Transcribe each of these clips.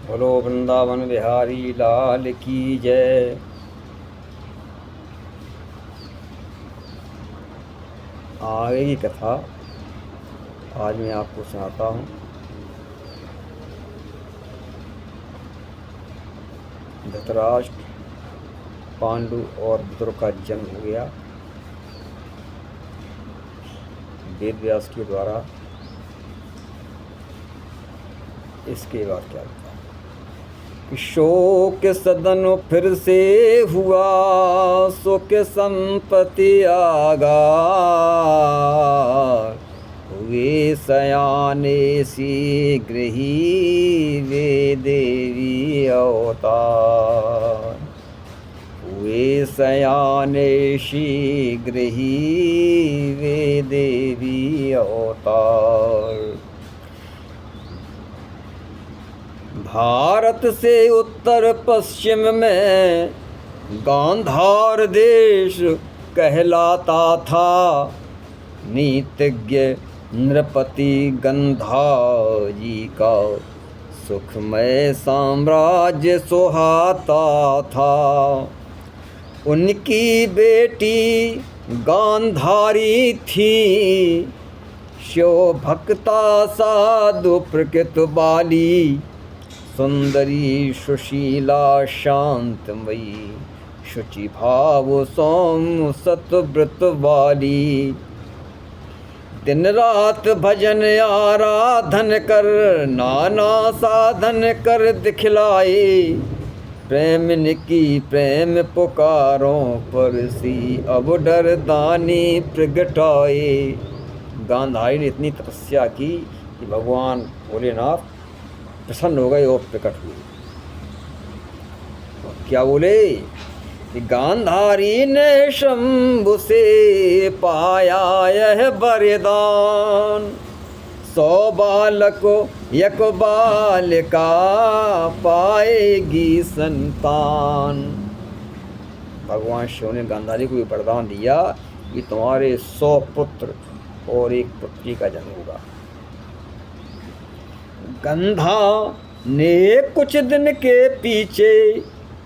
बोलो वृंदावन बिहारी लाल की जय। आगे की कथा आज मैं आपको सुनाता हूँ। धृतराष्ट्र, पांडु और विदुर का जन्म हो गया वेद व्यास के द्वारा। इसके बाद क्या होता है कि शोक सदन फिर से हुआ, सुख संपत्ति आगा हुए सयाने शीघ्र ही वे देवी अवतार। हुए सयाने शीघ्र ही वे देवी अवतार। भारत से उत्तर पश्चिम में गांधार देश कहलाता था। नीतिज्ञ नृपति गंधा जी का सुखमय साम्राज्य सुहाता था। उनकी बेटी गांधारी थी, शोभक्ता साधु प्रकृत बाली। सुंदरी सुशीला शांतमयी, शुचि भाव सौम्य सतव्रत वाली। दिन रात भजन आराधन कर, नाना साधन कर दिखलाए। प्रेम की प्रेम पुकारों पर सी अब डर दानी प्रगटाए। गांधारी ने इतनी तपस्या की कि भगवान भोलेनाथ प्रसन्न हो गए और प्रकट हुए। क्या बोले कि गांधारी ने शंभु से पाया यह वरदान। 100 बालको एक बालिका पाएगी संतान। भगवान शिव ने गांधारी को भी वरदान दिया कि तुम्हारे 100 पुत्र और एक पुत्री का जन्म होगा। गंधा ने कुछ दिन के पीछे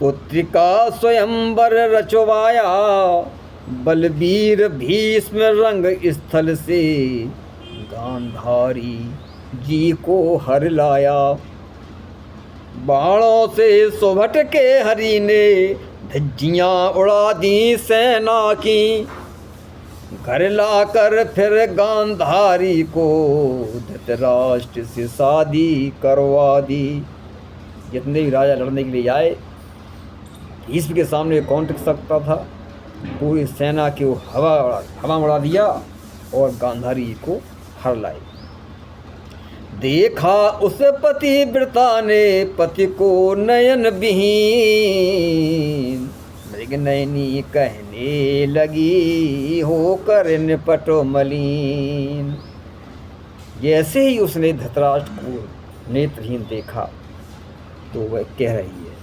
पुत्र का स्वयंवर रचवाया। बलबीर भीष्म रंग स्थल से गांधारी जी को हर लाया। बाणों से सुभट के हरि ने धज्जियां उड़ा दी सेना की। घर लाकर फिर गांधारी को धृतराष्ट्र से शादी करवा दी। जितने भी राजा लड़ने के लिए आए, भीष्म के सामने कौन टिक सकता था। पूरी सेना की वो हवा उड़ा दिया और गांधारी को हर लाए। देखा उस पतिव्रता ने पति को नयन विहीन। मृगनयनी कहने लगी होकर निपटो मलिन। जैसे ही उसने धृतराष्ट्र को नेत्रहीन देखा तो वह कह रही है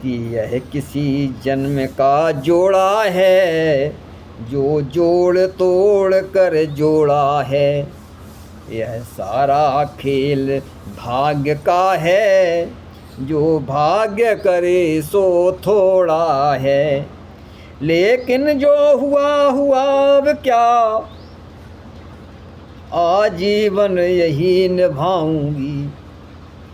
कि यह किसी जन्म का जोड़ा है, जो जोड़ तोड़ कर जोड़ा है। यह सारा खेल भाग्य का है, जो भाग्य करे सो थोड़ा है। लेकिन जो हुआ हुआ अब क्या, आजीवन यही निभाऊंगी।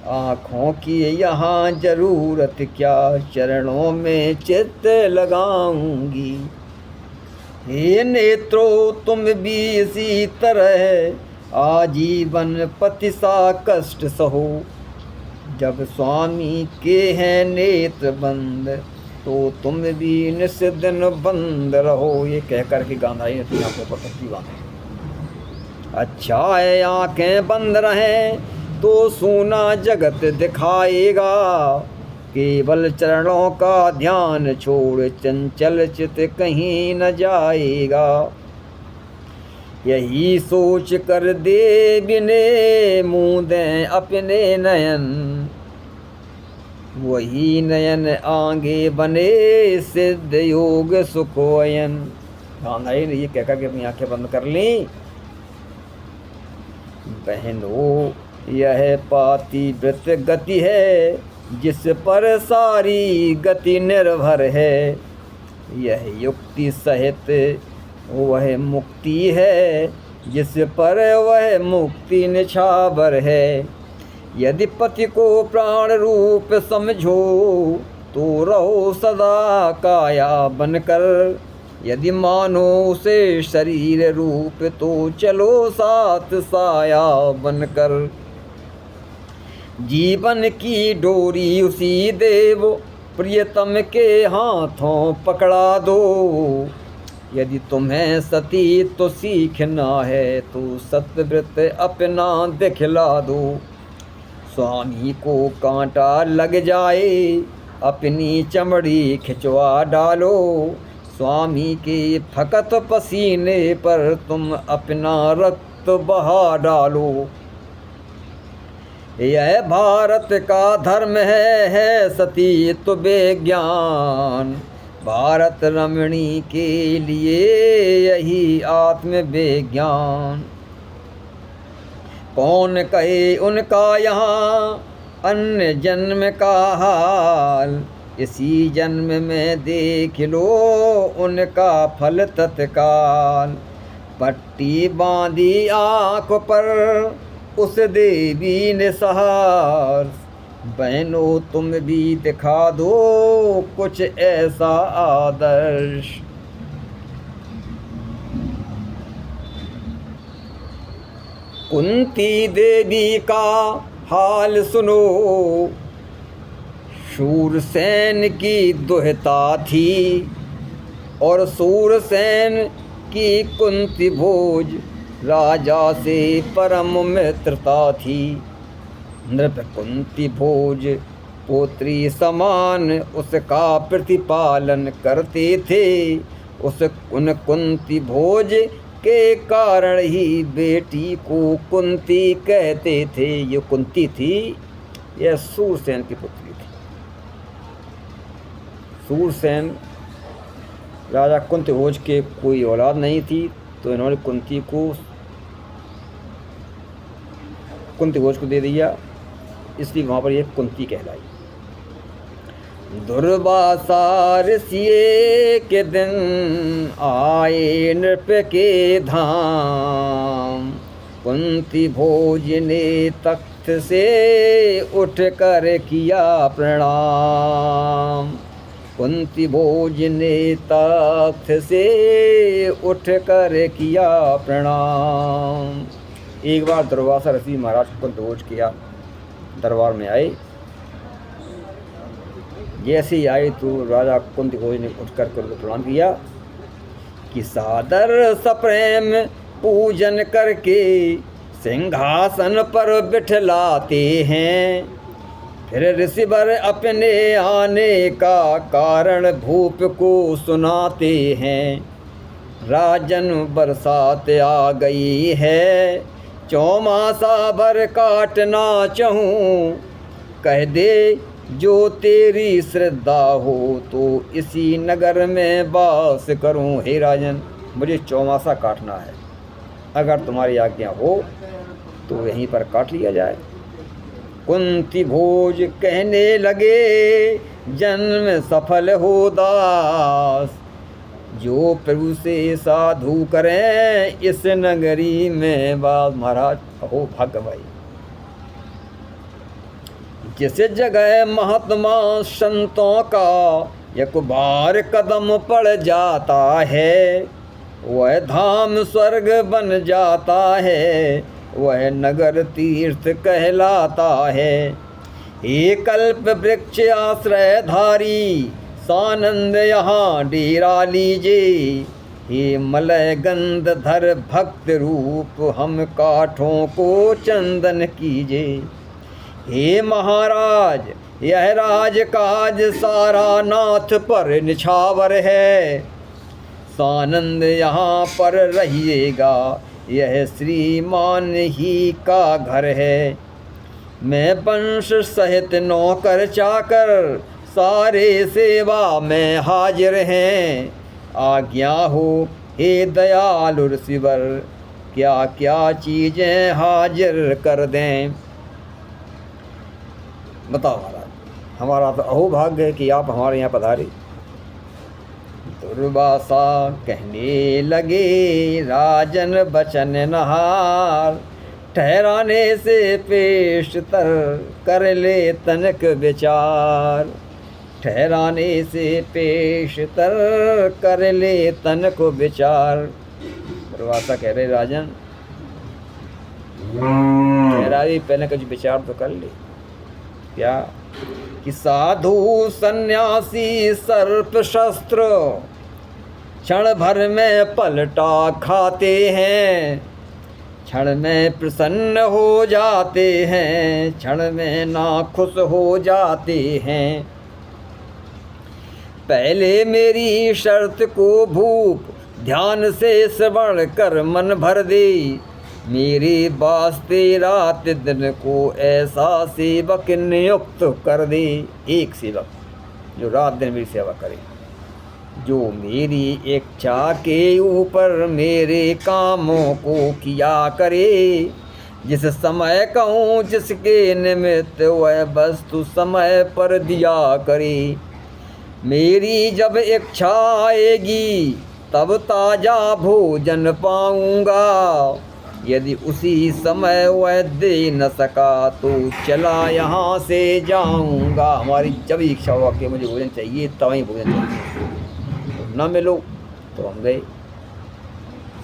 आँखों की यहाँ जरूरत क्या, चरणों में चित्त लगाऊंगी। हे नेत्रों तुम भी इसी तरह आजीवन पति सा कष्ट सहो। जब स्वामी के हैं नेत्र बंद, तो तुम भी निस्दिन बंद रहो। ये कहकर के गांधारी ने अपनी आंखों पर पट्टी बांधी। अच्छा है आंखें बंद रहें तो सोना जगत दिखाएगा। केवल चरणों का ध्यान छोड़ चंचल चित कहीं न जाएगा। यही सोच कर देवी ने मूंदें अपने नयन। वही नयन आगे बने सिद्ध योग सुखोयन। गांधारी ने ये कहकर के अपनी आंखें बंद कर ली। बहनों यह पातिव्रत गति है जिस पर सारी गति निर्भर है। यह युक्ति सहित वह मुक्ति है जिस पर वह मुक्ति निछावर है। यदि पति को प्राण रूप समझो तो रहो सदा काया बनकर। यदि मानो उसे शरीर रूप तो चलो साथ साया बनकर। जीवन की डोरी उसी देव प्रियतम के हाथों पकड़ा दो। यदि तुम्हें सती तो सीखना है तो सतव्रत अपना दिखला दो। स्वामी को कांटा लग जाए अपनी चमड़ी खिंचवा डालो। स्वामी के फकत पसीने पर तुम अपना रक्त बहा डालो। यह भारत का धर्म है सतीत्व विज्ञान। भारत रमणी के लिए यही आत्म विज्ञान। कौन कहे उनका यहाँ अन्य जन्म का हाल। इसी जन्म में देख लो उनका फल तत्काल। पट्टी बांधी आँख पर उस देवी ने सहार। बहनों तुम भी दिखा दो कुछ ऐसा आदर्श। कुंती देवी का हाल सुनो। शूरसेन की दुहिता थी और शूरसेन की कुंती भोज राजा से परम मित्रता थी। नृप कुंती भोज पोत्री समान उसका प्रतिपालन करते थे। उन कुंती भोज के कारण ही बेटी को कुंती कहते थे। ये कुंती थी, यह शूरसेन की पुत्री थी। शूरसेन राजा कुंती भोज के कोई औलाद नहीं थी तो इन्होंने कुंती भोज को दे दिया, इसलिए वहाँ पर ये कुंती कहलाई। दुर्वासा ऋषि के दिन आए नृप के धाम। कुंती भोज ने तख्त से उठ कर किया प्रणाम। कुंती भोज ने तख्त से उठ कर किया प्रणाम। एक बार दुर्वासा ऋषि महाराज कुंती भोज किया दरबार में आए। जैसे ही आए तो राजा कुंती भोज ने उठकर उनको प्रणाम किया कि सादर सप्रेम पूजन करके सिंहासन पर बिठलाते हैं। फिर ऋषिवर अपने आने का कारण भूप को सुनाते हैं। राजन बरसात आ गई है, चौमासा भर काटना चाहूँ। कह दे जो तेरी श्रद्धा हो तो इसी नगर में वास करूं। हे राजन, मुझे चौमासा काटना है, अगर तुम्हारी आज्ञा हो तो यहीं पर काट लिया जाए। कुंती भोज कहने लगे जन्म सफल हो दास। जो प्रभु से साधु करें इस नगरी में वास। महाराज हो भाग्य भाई, जिस जगह महात्मा संतों का एक बार कदम पड़ जाता है वह धाम स्वर्ग बन जाता है, वह नगर तीर्थ कहलाता है। हे कल्प वृक्ष आश्रयधारी सानंद यहाँ डेरा लीजिए। हे मलय गंधधर भक्त रूप हम काठों को चंदन कीजिए। हे महाराज, यह राजकाज सारा नाथ पर निछावर है। सानंद यहाँ पर रहिएगा, यह श्रीमान ही का घर है। मैं वंश सहित नौकर चाकर सारे सेवा में हाजिर हैं। आज्ञा हो हे दयालु ऋषिवर, क्या क्या चीज़ें हाजिर कर दें। बताओ महाराज, हमारा तो अहोभाग्य है कि आप हमारे यहाँ पधारे। दुर्वासा कहने लगे राजन बचन नहार, ठहराने से पेशतर कर ले तनक विचार। ठहराने से पेशतर कर ले तनक विचार। दुर्वासा कह रहे राजन ठहरावी, पहले कुछ विचार तो कर ले। क्या कि साधु सन्यासी सर्प शस्त्र क्षण भर में पलटा खाते हैं, क्षण में प्रसन्न हो जाते हैं, क्षण में नाखुश हो जाते हैं। पहले मेरी शर्त को भूप ध्यान से श्रवण कर मन भर दे, मेरे वास्ते रात दिन को ऐसा सेवक नियुक्त कर दे। एक सेवक जो रात दिन मेरी सेवा करे, जो मेरी इच्छा के ऊपर मेरे कामों को किया करे। जिस समय कहूँ जिसके निमित्त वह वस्तु समय पर दिया करे। मेरी जब इच्छा आएगी तब ताजा भोजन पाऊंगा, यदि उसी समय वह दे न सका तो चला यहाँ से जाऊंगा। हमारी जब इच्छा हुआ कि मुझे भोजन चाहिए तब ही भोजन चाहिए, न मिलो तो हम गए।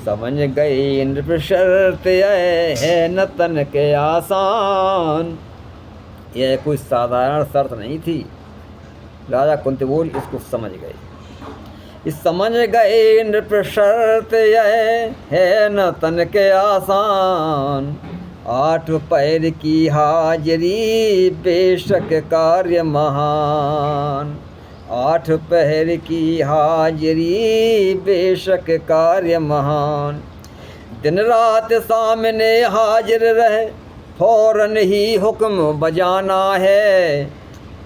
समझ गए नृप शर्त है न तन के आसान, यह कोई साधारण शर्त नहीं थी। राजा कुंती बोल इसको समझ गए। इस समझ गए नृप शर्त है न तन के आसान। 8 पैर की हाजिरी बेशक कार्य महान। 8 पैर की हाजिरी बेशक कार्य महान। दिन रात सामने हाजिर रहे फौरन ही हुक्म बजाना है।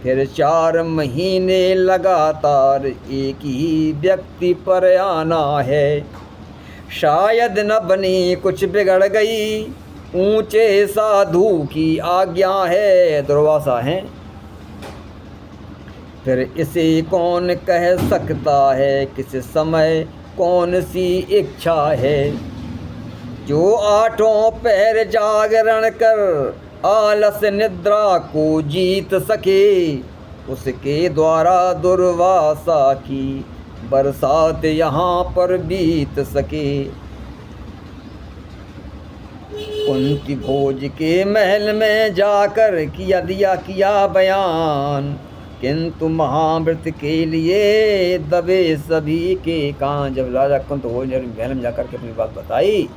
फिर 4 महीने लगातार एक ही व्यक्ति पर आना है। शायद न बनी कुछ बिगड़ गई, ऊंचे साधु की आज्ञा है। दुर्वासा है, फिर इसे कौन कह सकता है किस समय कौन सी इच्छा है। जो 8 पैर जागरण कर आलस निद्रा को जीत सके, उसके द्वारा दुर्वासा की बरसात यहाँ पर बीत सके। कुंती भोज के महल में जाकर किया बयान, किंतु महाव्रत के लिए दबे सभी के कान। जब राजा कुंती भोज ने महल में जाकर के अपनी बात बताई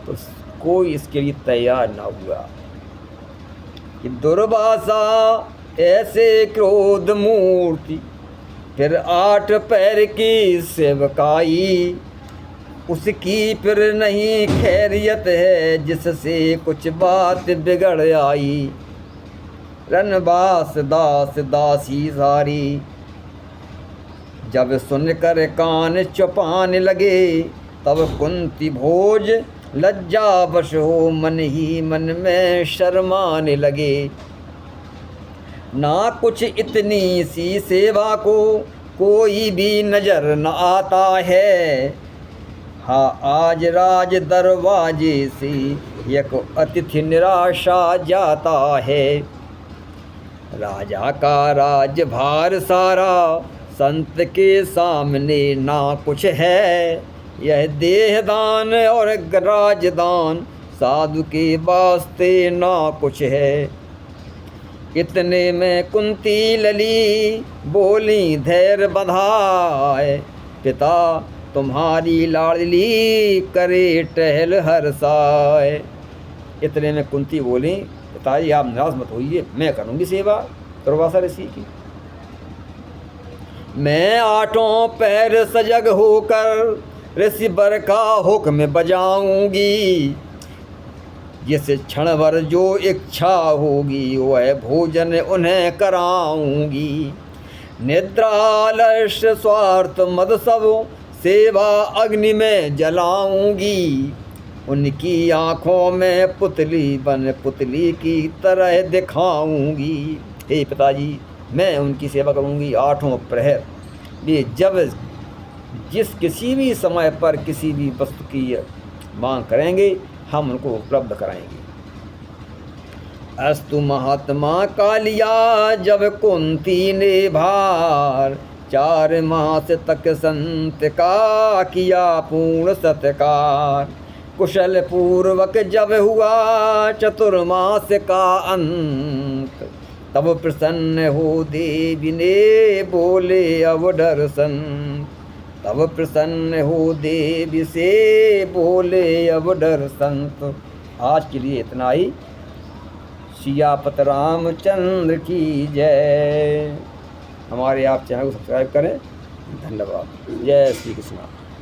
तो कोई इसके लिए तैयार ना हुआ। कि दुर्वासा ऐसे क्रोध मूर्ति, फिर 8 पैर की सेवकाई। उसकी फिर नहीं खैरियत है जिससे कुछ बात बिगड़ आई। रनबास दास दासी सारी जब सुनकर कान चुपाने लगे, तब कुंती भोज लज्जावश हो मन ही मन में शर्माने लगे। ना कुछ इतनी सी सेवा को कोई भी नजर न आता है। हाँ आज राज दरवाजे से एक अतिथि निराशा जाता है। राजा का राजभार सारा संत के सामने ना कुछ है। यह देहदान और राजदान साधु के वास्ते ना कुछ है। इतने में कुंती लली बोली धैर्य बधाए, पिता तुम्हारी लाडली करे टहल हर्षाए। इतने में कुंती बोली, पिताजी आप निराश मत होइए, मैं करूँगी सेवा दुर्वासा ऋषि की। मैं 8 पैर सजग होकर ऋषि वर का हुक्म बजाऊंगी। जिस क्षण भर जो इच्छा होगी वह भोजन उन्हें कराऊंगी। निद्रालस्य स्वार्थ मद सब सेवा अग्नि में जलाऊंगी। उनकी आँखों में पुतली बन पुतली की तरह दिखाऊंगी। हे पिताजी, मैं उनकी सेवा करूंगी 8 प्रहर। ये जब किसी भी समय पर किसी भी वस्तु की मांग करेंगे हम उनको उपलब्ध कराएंगे। अस्तु महात्मा का लिया जब कुंती ने भार, 4 मास तक संत का किया पूर्ण सत्कार। कुशल पूर्वक जब हुआ चतुर्मास का अंत, तब प्रसन्न हो देवी ने बोले अवधर संत। तब प्रसन्न हो देवी से बोले अवधर संत। आज के लिए इतना ही। सियापत रामचंद्र की जय। हमारे आप चैनल को सब्सक्राइब करें। धन्यवाद। जय श्री कृष्ण।